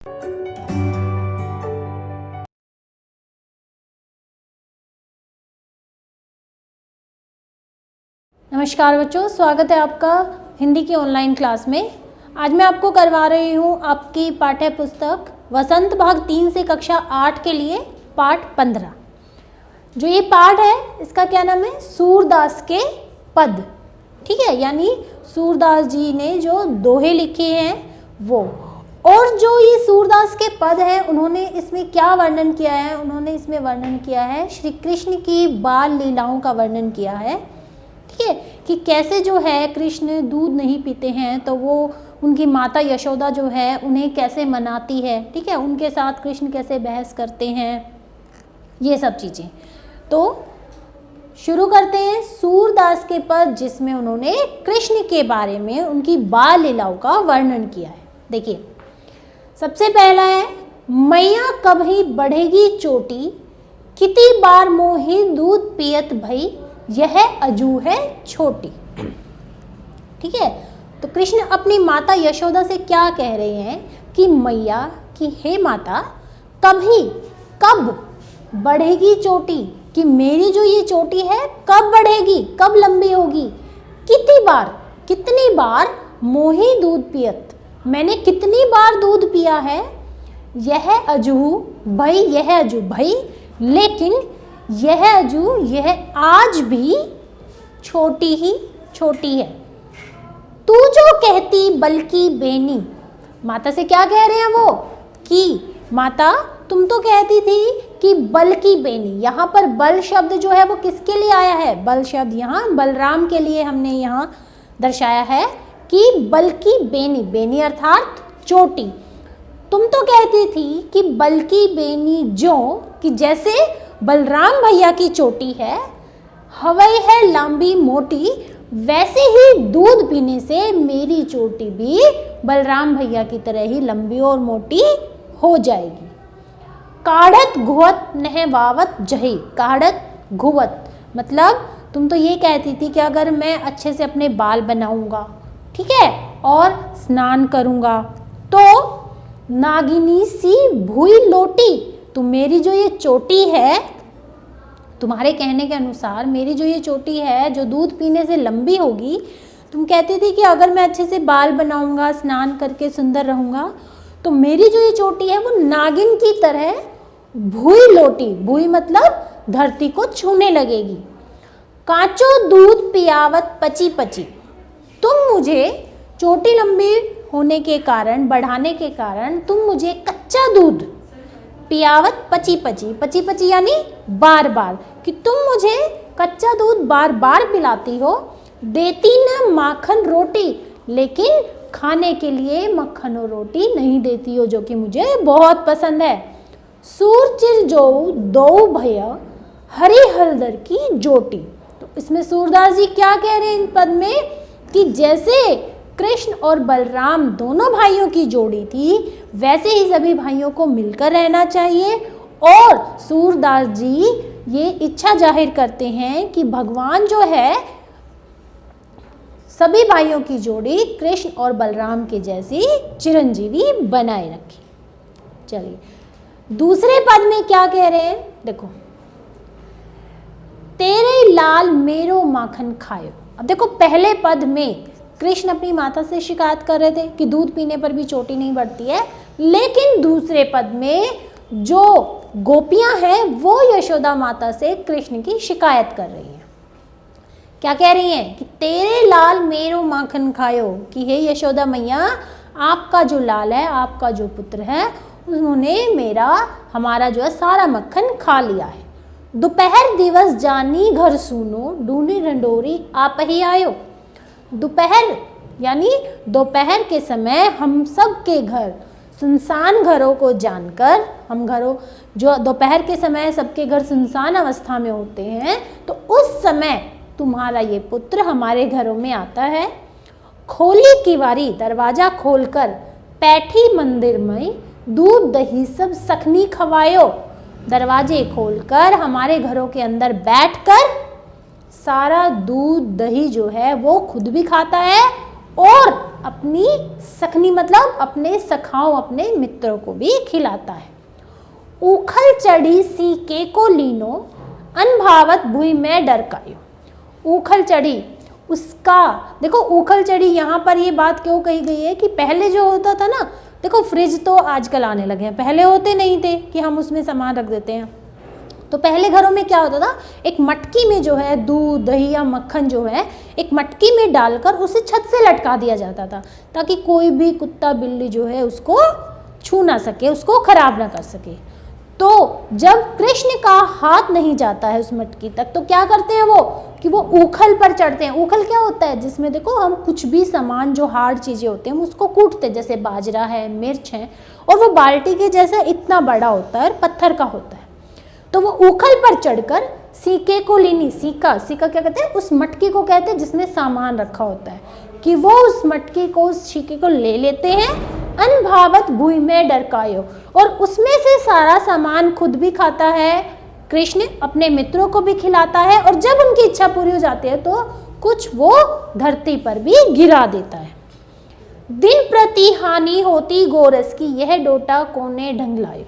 नमस्कार बच्चों, स्वागत है आपका हिंदी की ऑनलाइन क्लास में। आज मैं आपको करवा रही हूँ आपकी पाठ्य पुस्तक वसंत भाग 3 से कक्षा 8 के लिए पाठ 15। जो ये पाठ है इसका क्या नाम है? सूरदास के पद। ठीक है, यानी सूरदास जी ने जो दोहे लिखे हैं वो। और जो ये सूरदास के पद हैं उन्होंने इसमें क्या वर्णन किया है? उन्होंने इसमें वर्णन किया है श्री कृष्ण की बाल लीलाओं का वर्णन किया है। ठीक है, कि कैसे जो है कृष्ण दूध नहीं पीते हैं तो वो उनकी माता यशोदा जो है उन्हें कैसे मनाती है। ठीक है, उनके साथ कृष्ण कैसे बहस करते हैं, ये सब चीज़ें। तो शुरू करते हैं सूरदास के पद जिसमें उन्होंने कृष्ण के बारे में उनकी बाल लीलाओं का वर्णन किया है। देखिए, सबसे पहला है, मैया कभी बढ़ेगी चोटी, कितनी बार मोही दूध पियत भई, यह अजू है छोटी। ठीक है, तो कृष्ण अपनी माता यशोदा से क्या कह रहे हैं कि मैया कि हे माता, कभी कब बढ़ेगी चोटी, कि मेरी जो ये चोटी है कब बढ़ेगी, कब लंबी होगी। कितनी बार मोही दूध पियत, मैंने कितनी बार दूध पिया है। यह अजू भाई, लेकिन यह अजू यह आज भी छोटी ही छोटी है। तू जो कहती बल्कि बेनी, माता से क्या कह रहे हैं वो कि माता तुम तो कहती थी कि बल्कि बेनी। यहाँ पर बल शब्द जो है वो किसके लिए आया है? बल शब्द यहाँ बलराम के लिए हमने यहाँ दर्शाया है कि बल्कि बेनी, बेनी अर्थात चोटी। तुम तो कहती थी कि बल्कि बेनी जो, कि जैसे बलराम भैया की चोटी है, हवई है लंबी मोटी, वैसे ही दूध पीने से मेरी चोटी भी बलराम भैया की तरह ही लंबी और मोटी हो जाएगी। काढ़त घुवत नहवावत जही, काढ़त घुवत मतलब तुम तो ये कहती थी कि अगर मैं अच्छे से अपने बाल बनाऊंगा, ठीक है, और स्नान करूंगा तो नागिनी सी भूई लोटी, तो मेरी जो ये चोटी है, तुम्हारे कहने के अनुसार मेरी जो ये चोटी है जो दूध पीने से लंबी होगी, तुम कहती थी कि अगर मैं अच्छे से बाल बनाऊंगा, स्नान करके सुंदर रहूंगा तो मेरी जो ये चोटी है वो नागिन की तरह भूई लोटी, भूई मतलब धरती को छूने लगेगी। कांचो दूध पियावत पची पची, तुम मुझे चोटी लंबी होने के कारण, बढ़ाने के कारण तुम मुझे कच्चा दूध पियावत पची पची यानी बार बार, कि तुम मुझे कच्चा दूध बार बार पिलाती हो। देती न माखन रोटी, लेकिन खाने के लिए मक्खन और रोटी नहीं देती हो, जो कि मुझे बहुत पसंद है। सूर चिर जो दो भैया हरी हलदर की जोटी, तो इसमें सूरदास जी क्या कह रहे हैं इन पद में कि जैसे कृष्ण और बलराम दोनों भाइयों की जोड़ी थी, वैसे ही सभी भाइयों को मिलकर रहना चाहिए। और सूरदास जी ये इच्छा जाहिर करते हैं कि भगवान जो है सभी भाइयों की जोड़ी कृष्ण और बलराम के जैसी चिरंजीवी बनाए रखे। चलिए दूसरे पद में क्या कह रहे हैं, देखो, तेरे लाल मेरो माखन खायो। अब देखो, पहले पद में कृष्ण अपनी माता से शिकायत कर रहे थे कि दूध पीने पर भी चोटी नहीं बढ़ती है, लेकिन दूसरे पद में जो गोपियां हैं वो यशोदा माता से कृष्ण की शिकायत कर रही हैं। क्या कह रही हैं कि तेरे लाल मेरो माखन खायो, कि हे यशोदा मैया, आपका जो लाल है, आपका जो पुत्र है, उन्होंने हमारा जो है सारा मक्खन खा लिया है। दोपहर दिवस जानी घर सुनो, ढूंढी ढंडोरी आप ही आयो। दोपहर यानी दोपहर के समय हम सब के घर, सुनसान घरों को जानकर, हम घरों जो दोपहर के समय सबके घर सुनसान अवस्था में होते हैं, तो उस समय तुम्हारा ये पुत्र हमारे घरों में आता है। खोली किवारी, दरवाजा खोलकर, पैठी मंदिर में दूध दही सब सखनी खवायो, दरवाजे खोलकर हमारे घरों के अंदर बैठकर सारा दूध दही जो है वो खुद भी खाता है और अपनी सखनी मतलब अपने सखाओं अपने मित्रों को भी खिलाता है। उखल चढ़ी सीके को लीनो अनभावत भुई में डर कायो। उखल चढ़ी उसका, देखो उखल चढ़ी यहाँ पर ये बात क्यों कही गई है कि पहले जो होता था ना, देखो फ्रिज तो आजकल आने लगे हैं, पहले होते नहीं थे कि हम उसमें सामान रख देते हैं। तो पहले घरों में क्या होता था, एक मटकी में जो है दूध दही या मक्खन जो है एक मटकी में डालकर उसे छत से लटका दिया जाता था, ताकि कोई भी कुत्ता बिल्ली जो है उसको छू ना सके, उसको खराब ना कर सके। तो जब कृष्ण का हाथ नहीं जाता है उस मटकी तक, तो क्या करते हैं वो कि वो ऊखल पर चढ़ते हैं। ऊखल क्या होता है, जिसमें देखो हम कुछ भी सामान जो हार्ड चीज़ें होते हैं हम उसको कूटते हैं, जैसे बाजरा है, मिर्च है, और वो बाल्टी के जैसा इतना बड़ा होता है, पत्थर का होता है। तो वो ऊखल पर चढ़कर सीके को लीनी, सीका सीका क्या कहते हैं, उस मटकी को कहते हैं जिसमें सामान रखा होता है, कि वो उस मटकी को उस सीके को ले लेते हैं। अनभावत भुई में डरकायो, और उसमें से सारा सामान खुद भी खाता है कृष्ण, अपने मित्रों को भी खिलाता है, और जब उनकी इच्छा पूरी हो जाती है तो कुछ वो धरती पर भी गिरा देता है। दिन प्रति हानि होती गोरस की, यह डोटा कोने ढंग लायो।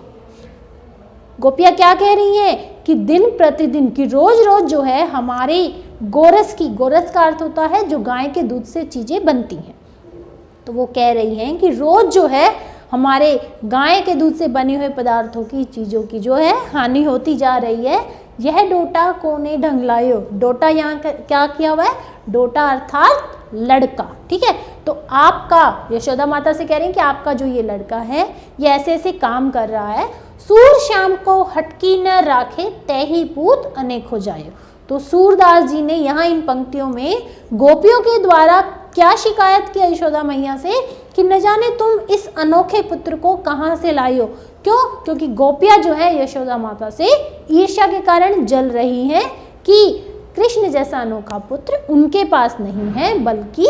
गोपियाँ क्या कह रही हैं कि दिन प्रतिदिन की रोज रोज जो है हमारी गोरस की, गोरस का अर्थ होता है जो गाय के दूध से चीज़ें बनती हैं, तो वो कह रही हैं कि रोज जो है हमारे गाय के दूध से बने हुए पदार्थों की, चीज़ों की जो है हानि होती जा रही है। यह डोटा कोने ढंग लायो, डोटा यहाँ क्या किया हुआ है, डोटा अर्थात लड़का, ठीक है। तो आपका, यशोदा माता से कह रही हैं कि आपका जो ये लड़का है ये ऐसे ऐसे काम कर रहा है। सूर श्याम को हटकी न राखे तैही पूत अनेक हो जाए। तो सूरदास जी ने यहाँ इन पंक्तियों में गोपियों के द्वारा क्या शिकायत की यशोदा मैया से कि न जाने तुम इस अनोखे पुत्र को कहाँ से लाई हो। क्यों? क्योंकि गोपियाँ जो है यशोदा माता से ईर्ष्या के कारण जल रही हैं कि कृष्ण जैसा अनोखा पुत्र उनके पास नहीं है, बल्कि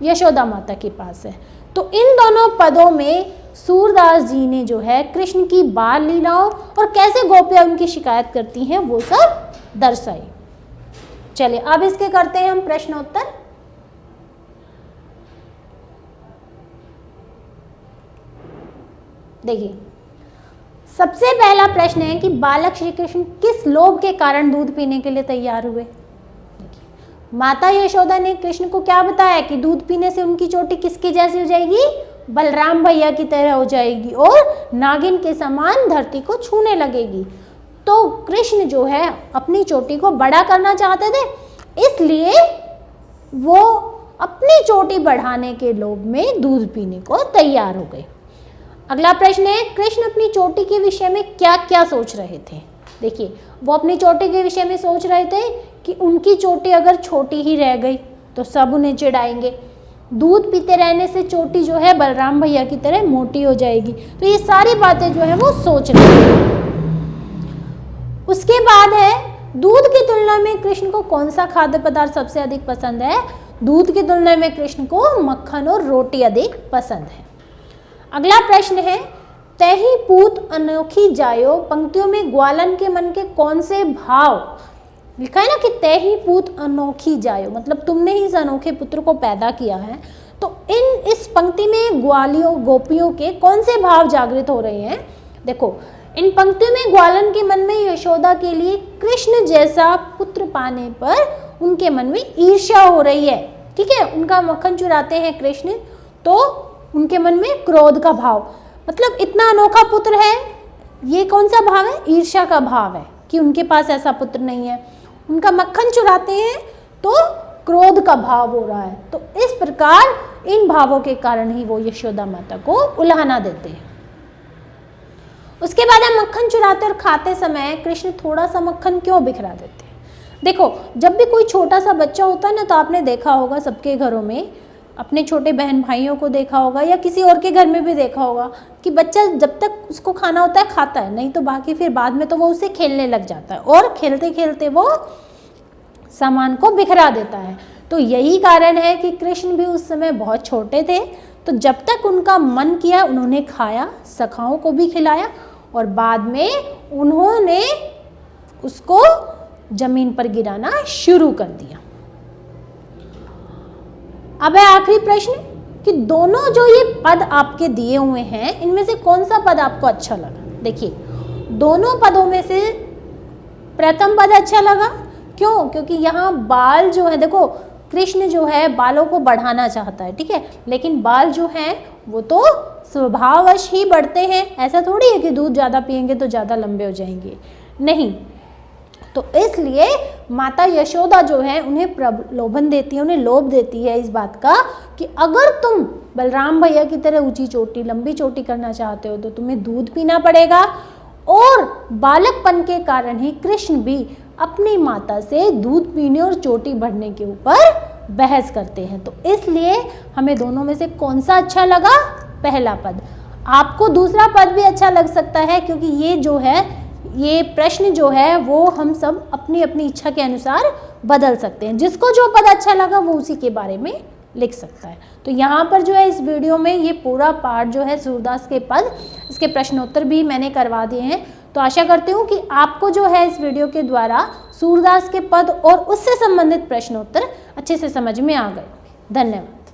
यशोदा माता के पास है। तो इन दोनों पदों में सूरदास जी ने जो है कृष्ण की बाल लीलाओं और कैसे गोपियाँ उनकी शिकायत करती हैं वो सब दर्शाई। चलिए अब इसके करते हैं हम प्रश्नोत्तर। देखिए सबसे पहला प्रश्न है कि बालक श्री कृष्ण किस लोभ के कारण दूध पीने के लिए तैयार हुए। माता यशोदा ने कृष्ण को क्या बताया कि दूध पीने से उनकी चोटी किसकी जैसी हो जाएगी, बलराम भैया की तरह हो जाएगी और नागिन के समान धरती को छूने लगेगी। तो कृष्ण जो है अपनी चोटी को बड़ा करना चाहते थे, इसलिए वो अपनी चोटी बढ़ाने के लोभ में दूध पीने को तैयार हो गए। अगला प्रश्न है कृष्ण अपनी चोटी के विषय में क्या क्या सोच रहे थे। देखिए वो अपनी चोटी के विषय में सोच रहे थे कि उनकी चोटी अगर छोटी ही रह गई तो सब उन्हें चिढ़ाएंगे, दूध पीते रहने से चोटी जो है बलराम भैया की तरह मोटी हो जाएगी। तो ये सारी बातें जो है वो सोच रहे हैं। उसके बाद है दूध की तुलना में कृष्ण को कौन सा खाद्य पदार्थ सबसे अधिक पसंद है। दूध की तुलना में कृष्ण को मक्खन और रोटी अधिक पसंद है। अगला प्रश्न है तैही पूत अनोखी जायो। पंक्तियों में ग्वालन के मन के कौन से भाव लिखा है ना कि तैही पूत अनोखी जायो, मतलब तुमने ही इस अनोखे पुत्र को पैदा किया है। तो इस पंक्ति में ग्वालियों गोपियों के कौन से भाव जागृत हो रहे हैं। देखो इन पंक्तियों में ग्वालन के मन में यशोदा के लिए कृष्ण जैसा पुत्र पाने पर उनके मन में ईर्ष्या हो रही है, ठीक है। उनका मक्खन चुराते हैं कृष्ण तो उनके मन में क्रोध का भाव, मतलब इतना अनोखा पुत्र है, ये कौन सा भाव है, ईर्ष्या का भाव है कि उनके पास ऐसा पुत्र नहीं है। उनका मक्खन चुराते हैं तो क्रोध का भाव हो रहा है। तो इस प्रकार इन भावों के कारण ही वो यशोदा माता को उल्हाना देते हैं। उसके बाद हम मक्खन चुराते और खाते समय कृष्ण थोड़ा सा मक्खन क्यों बिखरा देते हैं। देखो जब भी कोई छोटा सा बच्चा होता है ना, तो आपने देखा होगा सबके घरों में, अपने छोटे बहन भाइयों को देखा होगा या किसी और के घर में भी देखा होगा कि बच्चा जब तक उसको खाना होता है खाता है, नहीं तो बाकी फिर बाद में तो वो उससे खेलने लग जाता है और खेलते खेलते वो सामान को बिखरा देता है। तो यही कारण है कि कृष्ण भी उस समय बहुत छोटे थे, तो जब तक उनका मन किया उन्होंने खाया, सखाओं को भी खिलाया और बाद में उन्होंने उसको जमीन पर गिराना शुरू कर दिया। अब है आखिरी प्रश्न कि दोनों जो ये पद आपके दिए हुए हैं इनमें से कौन सा पद आपको अच्छा लगा। देखिए दोनों पदों में से प्रथम पद अच्छा लगा, क्यों? क्योंकि यहाँ बाल जो है, देखो कृष्ण जो है बालों को बढ़ाना चाहता है, ठीक है, लेकिन बाल जो हैं वो तो स्वभाववश ही बढ़ते हैं, ऐसा थोड़ी है कि दूध ज़्यादा पिएंगे तो ज़्यादा लंबे हो जाएंगे, नहीं। तो इसलिए माता यशोदा जो है उन्हें प्रलोभन देती है, उन्हें लोभ देती है इस बात का कि अगर तुम बलराम भैया की तरह ऊंची चोटी, लंबी चोटी करना चाहते हो तो तुम्हें दूध पीना पड़ेगा। और बालकपन के कारण ही कृष्ण भी अपनी माता से दूध पीने और चोटी बढ़ने के ऊपर बहस करते हैं। तो इसलिए हमें दोनों में से कौन सा अच्छा लगा? पहला पद। आपको दूसरा पद भी अच्छा लग सकता है, क्योंकि ये जो है, ये प्रश्न जो है वो हम सब अपनी अपनी इच्छा के अनुसार बदल सकते हैं। जिसको जो पद अच्छा लगा वो उसी के बारे में लिख सकता है। तो यहाँ पर जो है इस वीडियो में ये पूरा पार्ट जो है सूरदास के पद, इसके प्रश्नोत्तर भी मैंने करवा दिए हैं। तो आशा करती हूँ कि आपको जो है इस वीडियो के द्वारा सूरदास के पद और उससे संबंधित प्रश्नोत्तर अच्छे से समझ में आ गए। धन्यवाद।